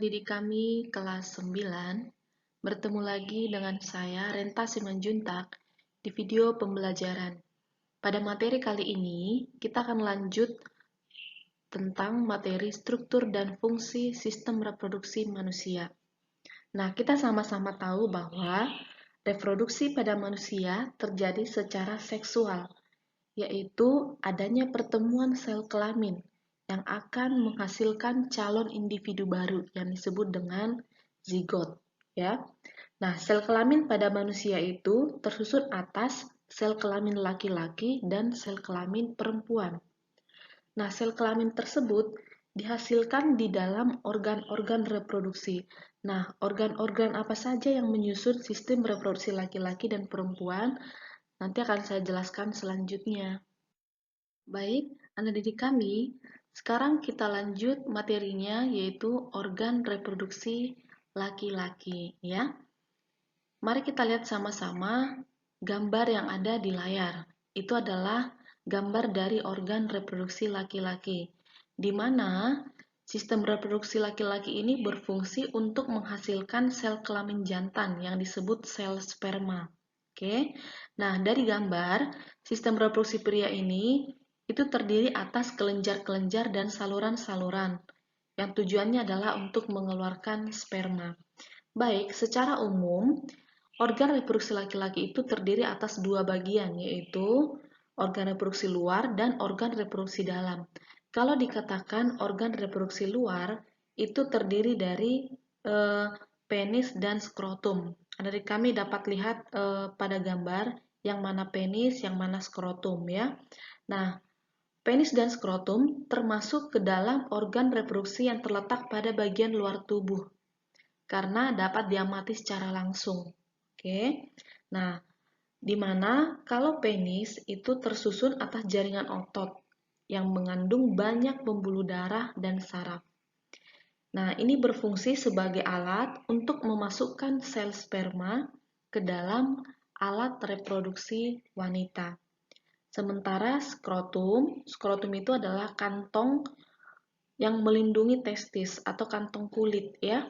didik kami kelas 9, bertemu lagi dengan saya Renta Simanjuntak di video pembelajaran. Pada materi kali ini, kita akan lanjut tentang materi struktur dan fungsi sistem reproduksi manusia. Nah, kita sama-sama tahu bahwa reproduksi pada manusia terjadi secara seksual, yaitu adanya pertemuan sel kelamin yang akan menghasilkan calon individu baru yang disebut dengan zigot, ya. Nah, sel kelamin pada manusia itu tersusun atas sel kelamin laki-laki dan sel kelamin perempuan. Nah, sel kelamin tersebut dihasilkan di dalam organ-organ reproduksi. Nah, organ-organ apa saja yang menyusun sistem reproduksi laki-laki dan perempuan nanti akan saya jelaskan selanjutnya. Baik, anak didik kami, sekarang kita lanjut materinya yaitu organ reproduksi laki-laki, ya. Mari kita lihat sama-sama gambar yang ada di layar. Itu adalah gambar dari organ reproduksi laki-laki, di mana sistem reproduksi laki-laki ini berfungsi untuk menghasilkan sel kelamin jantan yang disebut sel sperma. Oke. Nah, dari gambar, sistem reproduksi pria ini itu terdiri atas kelenjar-kelenjar dan saluran-saluran yang tujuannya adalah untuk mengeluarkan sperma. Baik, secara umum, organ reproduksi laki-laki itu terdiri atas dua bagian, yaitu organ reproduksi luar dan organ reproduksi dalam. Kalau dikatakan organ reproduksi luar, itu terdiri dari penis dan skrotum. Dari kami dapat lihat pada gambar yang mana penis, yang mana skrotum, ya. Nah, penis dan skrotum termasuk ke dalam organ reproduksi yang terletak pada bagian luar tubuh karena dapat diamati secara langsung. Oke. Nah, di mana kalau penis itu tersusun atas jaringan otot yang mengandung banyak pembuluh darah dan saraf. Nah, ini berfungsi sebagai alat untuk memasukkan sel sperma ke dalam alat reproduksi wanita. Sementara skrotum itu adalah kantong yang melindungi testis atau kantong kulit, ya.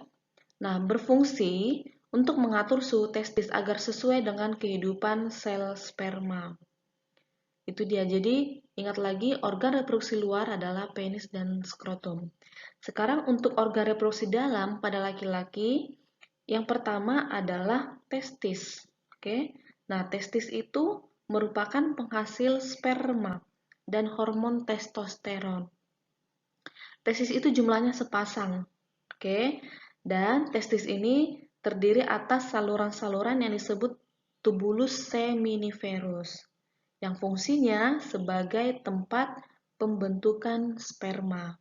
Nah, berfungsi untuk mengatur suhu testis agar sesuai dengan kehidupan sel sperma. Itu dia. Jadi, ingat lagi organ reproduksi luar adalah penis dan skrotum. Sekarang untuk organ reproduksi dalam pada laki-laki, yang pertama adalah testis. Oke. Nah, testis itu merupakan penghasil sperma dan hormon testosteron. Testis itu jumlahnya sepasang. Oke. Dan testis ini terdiri atas saluran-saluran yang disebut tubulus seminiferus, yang fungsinya sebagai tempat pembentukan sperma.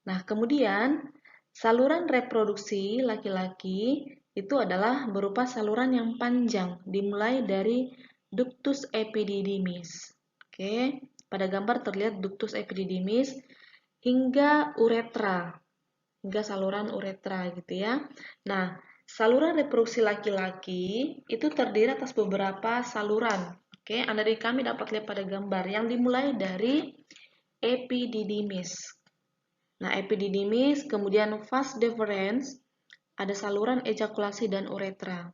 Nah, kemudian saluran reproduksi laki-laki itu adalah berupa saluran yang panjang, dimulai dari ductus epididymis. Oke, pada gambar terlihat ductus epididymis hingga uretra, hingga saluran uretra gitu ya. Nah, saluran reproduksi laki-laki itu terdiri atas beberapa saluran. Oke, dari kami dapat lihat pada gambar yang dimulai dari epididymis. Nah, epididymis, kemudian vas deferens, ada saluran ejakulasi dan uretra.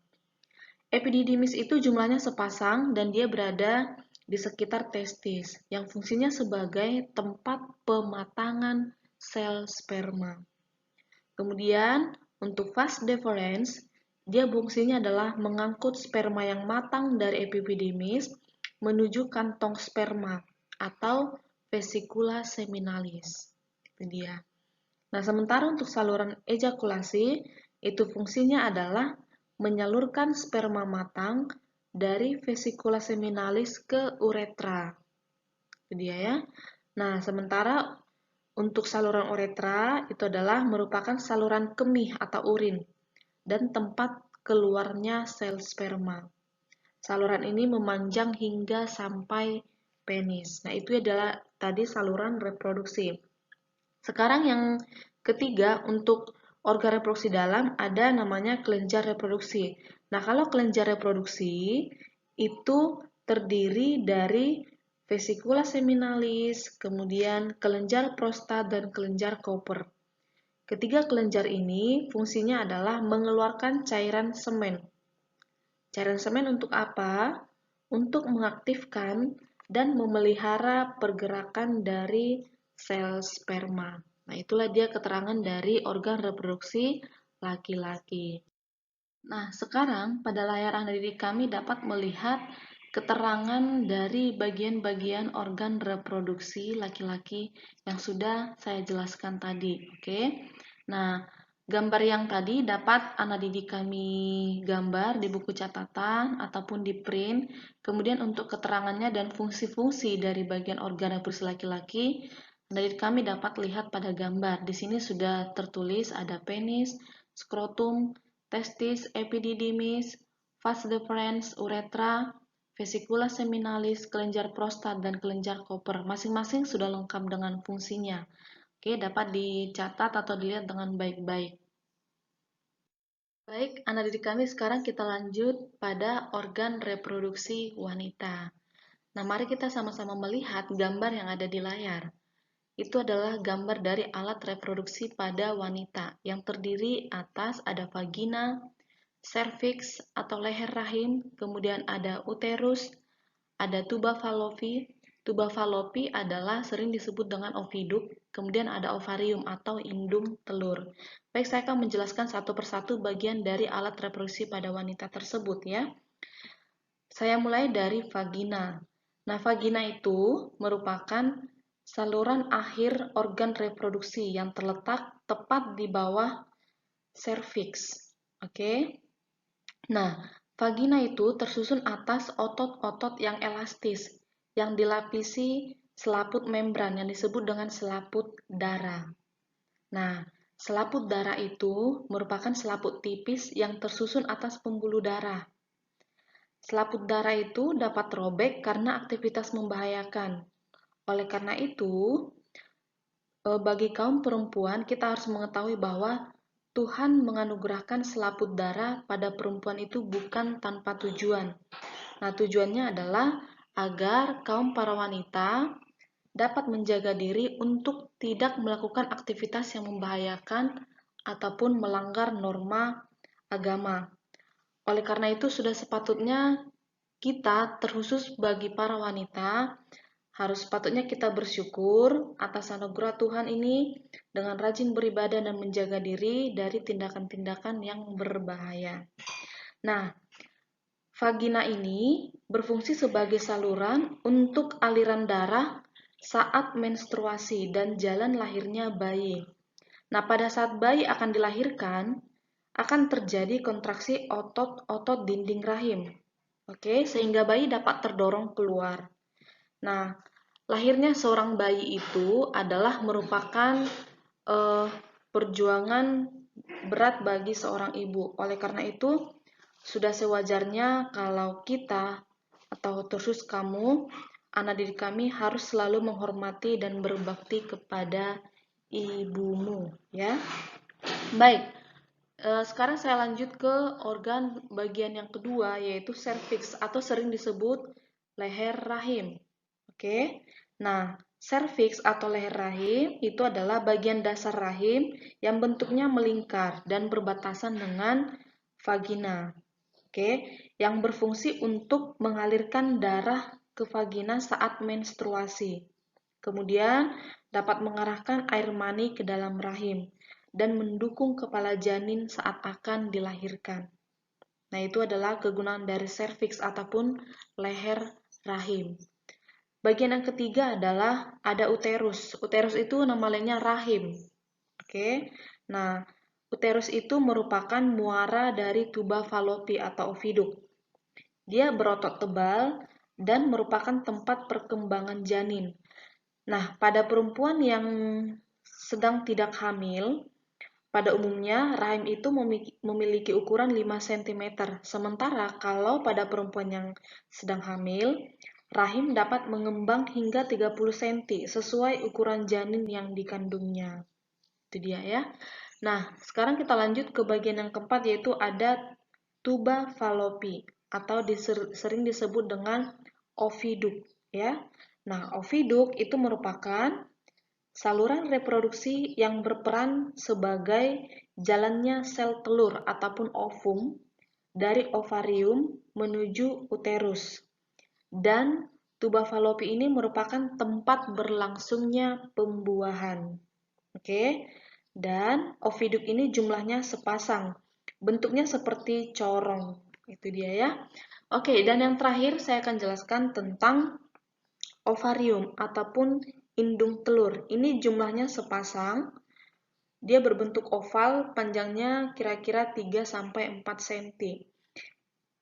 Epididymis itu jumlahnya sepasang dan dia berada di sekitar testis yang fungsinya sebagai tempat pematangan sel sperma. Kemudian untuk vas deferens, dia fungsinya adalah mengangkut sperma yang matang dari epididymis menuju kantong sperma atau vesicula seminalis. Itu dia. Nah, sementara untuk saluran ejakulasi, itu fungsinya adalah menyalurkan sperma matang dari vesicula seminalis ke uretra. Itu dia ya. Nah, sementara untuk saluran uretra itu adalah merupakan saluran kemih atau urin dan tempat keluarnya sel sperma. Saluran ini memanjang hingga sampai penis. Nah, itu adalah tadi saluran reproduksi. Sekarang yang ketiga, untuk organ reproduksi dalam ada namanya kelenjar reproduksi. Nah, kalau kelenjar reproduksi itu terdiri dari vesicula seminalis, kemudian kelenjar prostat dan kelenjar Cooper. Ketiga kelenjar ini fungsinya adalah mengeluarkan cairan semen. Cairan semen untuk apa? Untuk mengaktifkan dan memelihara pergerakan dari sel sperma. Nah, itulah dia keterangan dari organ reproduksi laki-laki. Nah, sekarang pada layar Anda kami dapat melihat keterangan dari bagian-bagian organ reproduksi laki-laki yang sudah saya jelaskan tadi. Oke. Nah, gambar yang tadi dapat anak didik kami gambar di buku catatan ataupun di print. Kemudian untuk keterangannya dan fungsi-fungsi dari bagian organ reproduksi laki-laki, anak didik kami dapat lihat pada gambar. Di sini sudah tertulis ada penis, skrotum, testis, epididymis, vas deferens, uretra, vesicula seminalis, kelenjar prostat, dan kelenjar koper. Masing-masing sudah lengkap dengan fungsinya. Oke, dapat dicatat atau dilihat dengan baik-baik. Baik, anak didik kami sekarang kita lanjut pada organ reproduksi wanita. Nah, mari kita sama-sama melihat gambar yang ada di layar. Itu adalah gambar dari alat reproduksi pada wanita yang terdiri atas ada vagina, serviks atau leher rahim, kemudian ada uterus, ada tuba fallopi. Tuba fallopi adalah sering disebut dengan oviduk, kemudian ada ovarium atau indung telur. Baik, saya akan menjelaskan satu persatu bagian dari alat reproduksi pada wanita tersebut ya. Saya mulai dari vagina. Nah, vagina itu merupakan saluran akhir organ reproduksi yang terletak tepat di bawah serviks. Oke. Nah, vagina itu tersusun atas otot-otot yang elastis yang dilapisi selaput membran yang disebut dengan selaput darah. Nah, selaput darah itu merupakan selaput tipis yang tersusun atas pembuluh darah. Selaput darah itu dapat robek karena aktivitas membahayakan. Oleh karena itu, bagi kaum perempuan kita harus mengetahui bahwa Tuhan menganugerahkan selaput darah pada perempuan itu bukan tanpa tujuan. Nah, tujuannya adalah agar kaum para wanita dapat menjaga diri untuk tidak melakukan aktivitas yang membahayakan ataupun melanggar norma agama. Oleh karena itu, sudah sepatutnya kita, terkhusus bagi para wanita, harus sepatutnya kita bersyukur atas anugerah Tuhan ini dengan rajin beribadah dan menjaga diri dari tindakan-tindakan yang berbahaya. Nah, vagina ini berfungsi sebagai saluran untuk aliran darah saat menstruasi dan jalan lahirnya bayi. Nah, pada saat bayi akan dilahirkan, akan terjadi kontraksi otot-otot dinding rahim. Oke, sehingga bayi dapat terdorong keluar. Nah, lahirnya seorang bayi itu adalah merupakan perjuangan berat bagi seorang ibu. Oleh karena itu, sudah sewajarnya kalau kita atau terus kamu, anak didik kami harus selalu menghormati dan berbakti kepada ibumu, ya. Baik, sekarang saya lanjut ke organ bagian yang kedua, yaitu serviks atau sering disebut leher rahim. Oke, nah serviks atau leher rahim itu adalah bagian dasar rahim yang bentuknya melingkar dan berbatasan dengan vagina. Oke, yang berfungsi untuk mengalirkan darah ke vagina saat menstruasi. Kemudian dapat mengarahkan air mani ke dalam rahim dan mendukung kepala janin saat akan dilahirkan. Nah, itu adalah kegunaan dari serviks ataupun leher rahim. Bagian yang ketiga adalah ada uterus. Uterus itu nama lainnya rahim. Oke. Nah, uterus itu merupakan muara dari tuba fallopi atau oviduk. Dia berotot tebal dan merupakan tempat perkembangan janin. Nah, pada perempuan yang sedang tidak hamil, pada umumnya rahim itu memiliki ukuran 5 cm. Sementara kalau pada perempuan yang sedang hamil, rahim dapat mengembang hingga 30 cm sesuai ukuran janin yang dikandungnya. Itu dia ya. Nah, sekarang kita lanjut ke bagian yang keempat, yaitu ada tuba fallopi atau sering disebut dengan oviduk ya. Nah, oviduk itu merupakan saluran reproduksi yang berperan sebagai jalannya sel telur ataupun ovum dari ovarium menuju uterus. Dan tuba falopi ini merupakan tempat berlangsungnya pembuahan. Oke. Dan oviduk ini jumlahnya sepasang. Bentuknya seperti corong. Itu dia ya. Oke, dan yang terakhir saya akan jelaskan tentang ovarium ataupun indung telur. Ini jumlahnya sepasang. Dia berbentuk oval, panjangnya kira-kira 3-4 cm.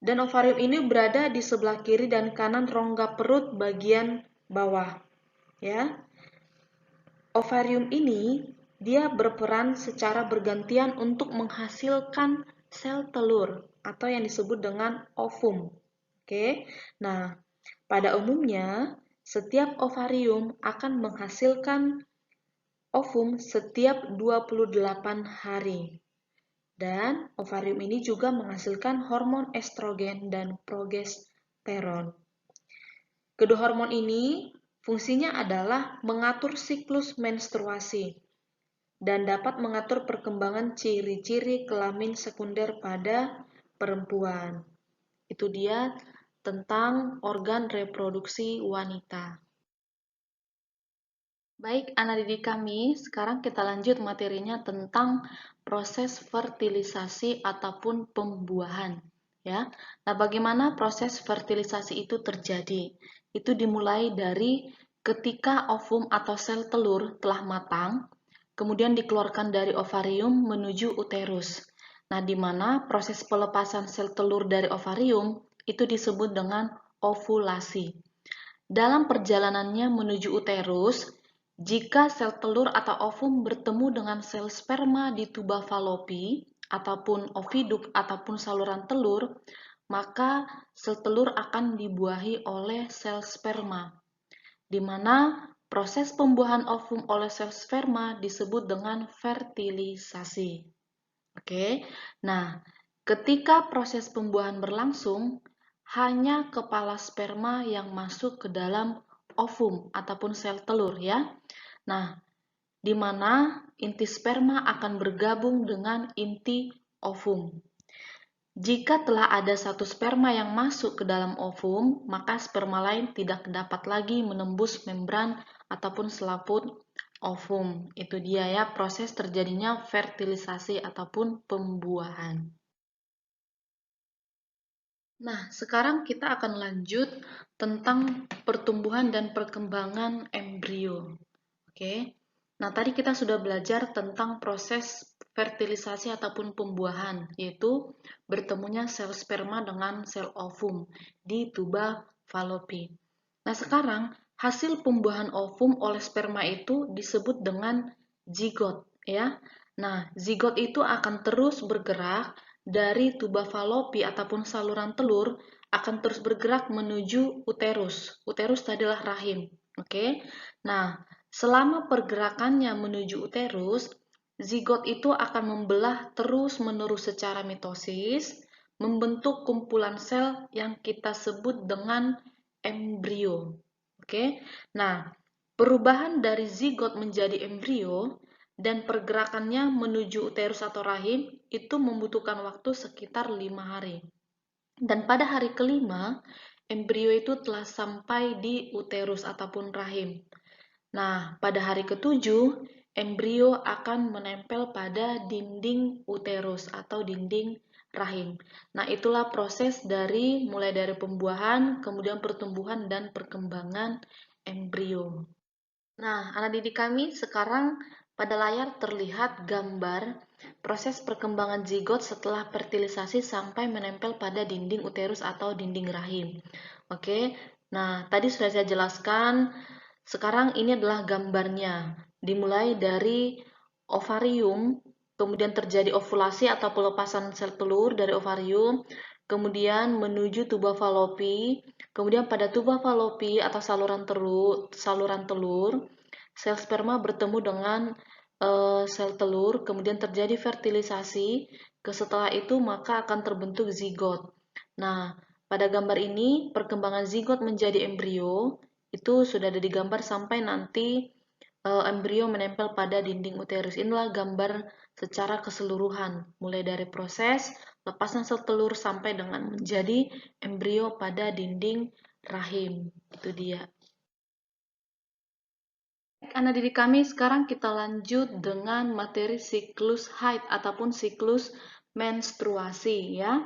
Dan ovarium ini berada di sebelah kiri dan kanan rongga perut bagian bawah. Ya. Ovarium ini dia berperan secara bergantian untuk menghasilkan sel telur atau yang disebut dengan ovum. Oke. Nah, pada umumnya setiap ovarium akan menghasilkan ovum setiap 28 hari. Dan ovarium ini juga menghasilkan hormon estrogen dan progesteron. Kedua hormon ini fungsinya adalah mengatur siklus menstruasi dan dapat mengatur perkembangan ciri-ciri kelamin sekunder pada perempuan. Itu dia tentang organ reproduksi wanita. Baik, anak didik kami, sekarang kita lanjut materinya tentang proses fertilisasi ataupun pembuahan. Ya, nah bagaimana proses fertilisasi itu terjadi? Itu dimulai dari ketika ovum atau sel telur telah matang, kemudian dikeluarkan dari ovarium menuju uterus. Nah, di mana proses pelepasan sel telur dari ovarium itu disebut dengan ovulasi. Dalam perjalanannya menuju uterus, jika sel telur atau ovum bertemu dengan sel sperma di tuba falopi ataupun oviduk ataupun saluran telur, maka sel telur akan dibuahi oleh sel sperma, di mana proses pembuahan ovum oleh sel sperma disebut dengan fertilisasi. Oke, nah ketika proses pembuahan berlangsung, hanya kepala sperma yang masuk ke dalam ovum ataupun sel telur ya. Nah, di mana inti sperma akan bergabung dengan inti ovum. Jika telah ada satu sperma yang masuk ke dalam ovum, maka sperma lain tidak dapat lagi menembus membran ataupun selaput ovum. Itu dia ya proses terjadinya fertilisasi ataupun pembuahan. Nah, sekarang kita akan lanjut tentang pertumbuhan dan perkembangan embrio. Oke. Nah, tadi kita sudah belajar tentang proses fertilisasi ataupun pembuahan, yaitu bertemunya sel sperma dengan sel ovum di tuba falopi. Nah, sekarang hasil pembuahan ovum oleh sperma itu disebut dengan zigot, ya. Nah, zigot itu akan terus bergerak dari tuba falopi ataupun saluran telur akan terus bergerak menuju uterus. Uterus adalah rahim. Oke. Nah, selama pergerakannya menuju uterus, zigot itu akan membelah terus-menerus secara mitosis, membentuk kumpulan sel yang kita sebut dengan embrio. Oke. Nah, perubahan dari zigot menjadi embrio dan pergerakannya menuju uterus atau rahim itu membutuhkan waktu sekitar 5 hari. Dan pada hari kelima, embrio itu telah sampai di uterus ataupun rahim. Nah, pada hari ketujuh, embrio akan menempel pada dinding uterus atau dinding rahim. Nah, itulah proses mulai dari pembuahan, kemudian pertumbuhan dan perkembangan embrio. Nah, anak didik kami sekarang pada layar terlihat gambar proses perkembangan zigot setelah fertilisasi sampai menempel pada dinding uterus atau dinding rahim. Oke, nah tadi sudah saya jelaskan, sekarang ini adalah gambarnya. Dimulai dari ovarium, kemudian terjadi ovulasi atau pelepasan sel telur dari ovarium, kemudian menuju tuba falopi, kemudian pada tuba falopi atau saluran telur, sel sperma bertemu dengan sel telur, kemudian terjadi fertilisasi, setelah itu maka akan terbentuk zigot. Nah, pada gambar ini perkembangan zigot menjadi embrio itu sudah ada digambar sampai nanti embrio menempel pada dinding uterus. Inilah gambar secara keseluruhan, mulai dari proses lepasan sel telur sampai dengan menjadi embrio pada dinding rahim. Itu dia. Anak didik kami, sekarang kita lanjut dengan materi siklus haid ataupun siklus menstruasi ya.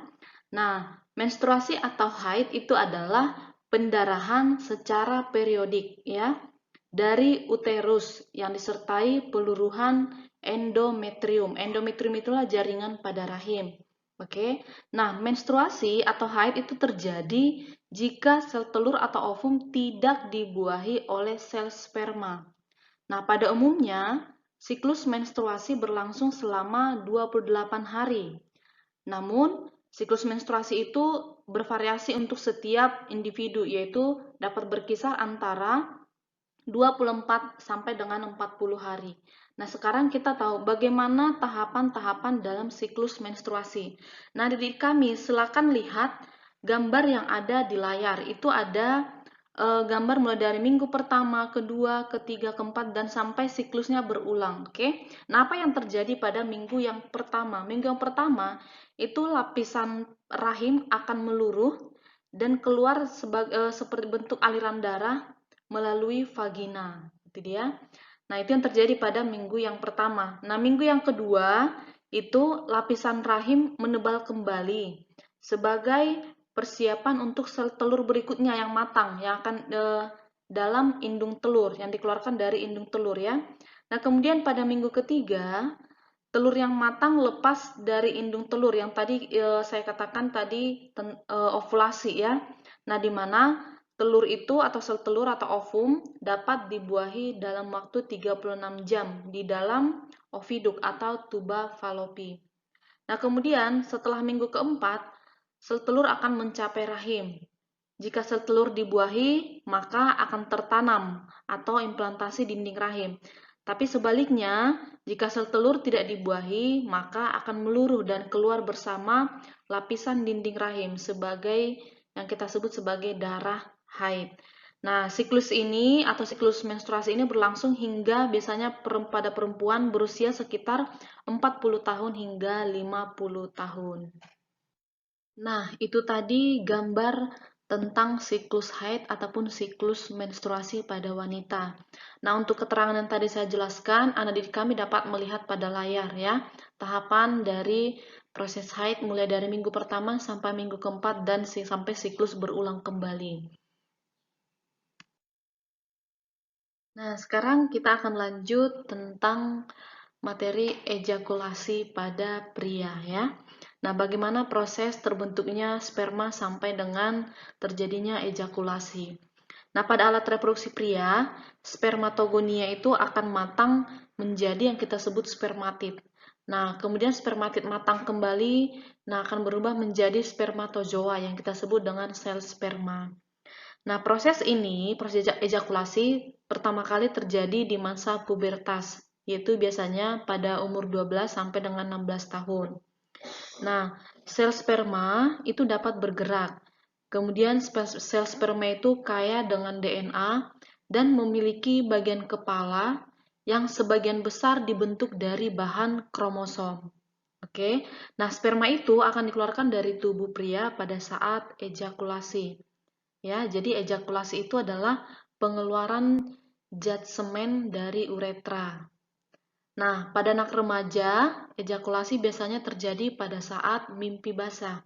Nah, menstruasi atau haid itu adalah pendarahan secara periodik ya dari uterus yang disertai peluruhan endometrium. Endometrium itulah jaringan pada rahim. Oke. Nah, menstruasi atau haid itu terjadi jika sel telur atau ovum tidak dibuahi oleh sel sperma. Nah, pada umumnya, siklus menstruasi berlangsung selama 28 hari. Namun, siklus menstruasi itu bervariasi untuk setiap individu, yaitu dapat berkisar antara 24 sampai dengan 40 hari. Nah, sekarang kita tahu bagaimana tahapan-tahapan dalam siklus menstruasi. Nah, didik kami, silakan lihat gambar yang ada di layar. Itu ada gambar mulai dari minggu pertama, kedua, ketiga, keempat, dan sampai siklusnya berulang. Oke? Nah, apa yang terjadi pada minggu yang pertama? Minggu yang pertama, itu lapisan rahim akan meluruh dan keluar seperti bentuk aliran darah melalui vagina. Itu dia. Nah, itu yang terjadi pada minggu yang pertama. Nah, minggu yang kedua, itu lapisan rahim menebal kembali sebagai persiapan untuk sel telur berikutnya yang matang yang akan dalam indung telur yang dikeluarkan dari indung telur ya. Nah, kemudian pada minggu ketiga telur yang matang lepas dari indung telur yang tadi saya katakan tadi ovulasi ya. Nah, di mana telur itu atau sel telur atau ovum dapat dibuahi dalam waktu 36 jam di dalam oviduk atau tuba falopi. Nah, kemudian setelah minggu keempat, sel telur akan mencapai rahim. Jika sel telur dibuahi, maka akan tertanam atau implantasi dinding rahim. Tapi sebaliknya, jika sel telur tidak dibuahi, maka akan meluruh dan keluar bersama lapisan dinding rahim sebagai yang kita sebut sebagai darah haid. Nah, siklus ini atau siklus menstruasi ini berlangsung hingga biasanya pada perempuan berusia sekitar 40 tahun hingga 50 tahun. Nah, itu tadi gambar tentang siklus haid ataupun siklus menstruasi pada wanita. Nah, untuk keterangan yang tadi saya jelaskan, anak didik kami dapat melihat pada layar ya, tahapan dari proses haid mulai dari minggu pertama sampai minggu keempat dan sampai siklus berulang kembali. Nah, sekarang kita akan lanjut tentang materi ejakulasi pada pria ya. Nah, bagaimana proses terbentuknya sperma sampai dengan terjadinya ejakulasi. Nah, pada alat reproduksi pria, spermatogonia itu akan matang menjadi yang kita sebut spermatid. Nah, kemudian spermatid matang kembali, nah akan berubah menjadi spermatozoa yang kita sebut dengan sel sperma. Nah, proses ini, proses ejakulasi pertama kali terjadi di masa pubertas, yaitu biasanya pada umur 12 sampai dengan 16 tahun. Nah, sel sperma itu dapat bergerak. Kemudian sel sperma itu kaya dengan DNA dan memiliki bagian kepala yang sebagian besar dibentuk dari bahan kromosom. Oke. Nah, sperma itu akan dikeluarkan dari tubuh pria pada saat ejakulasi. Ya, jadi ejakulasi itu adalah pengeluaran zat semen dari uretra. Nah, pada anak remaja, ejakulasi biasanya terjadi pada saat mimpi basah.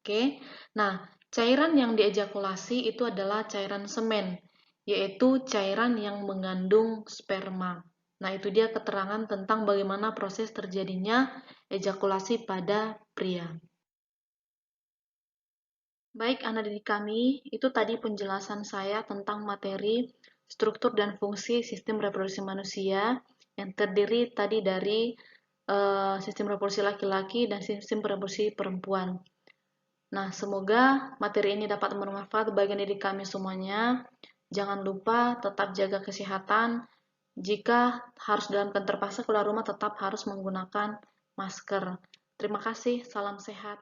Oke. Nah, cairan yang diejakulasi itu adalah cairan semen, yaitu cairan yang mengandung sperma. Nah, itu dia keterangan tentang bagaimana proses terjadinya ejakulasi pada pria. Baik, anak didik kami, itu tadi penjelasan saya tentang materi struktur dan fungsi sistem reproduksi manusia yang terdiri tadi dari sistem reproduksi laki-laki dan sistem reproduksi perempuan. Nah, semoga materi ini dapat bermanfaat bagi didik kami semuanya. Jangan lupa tetap jaga kesehatan. Jika harus dalam keadaan terpaksa keluar rumah, tetap harus menggunakan masker. Terima kasih, salam sehat.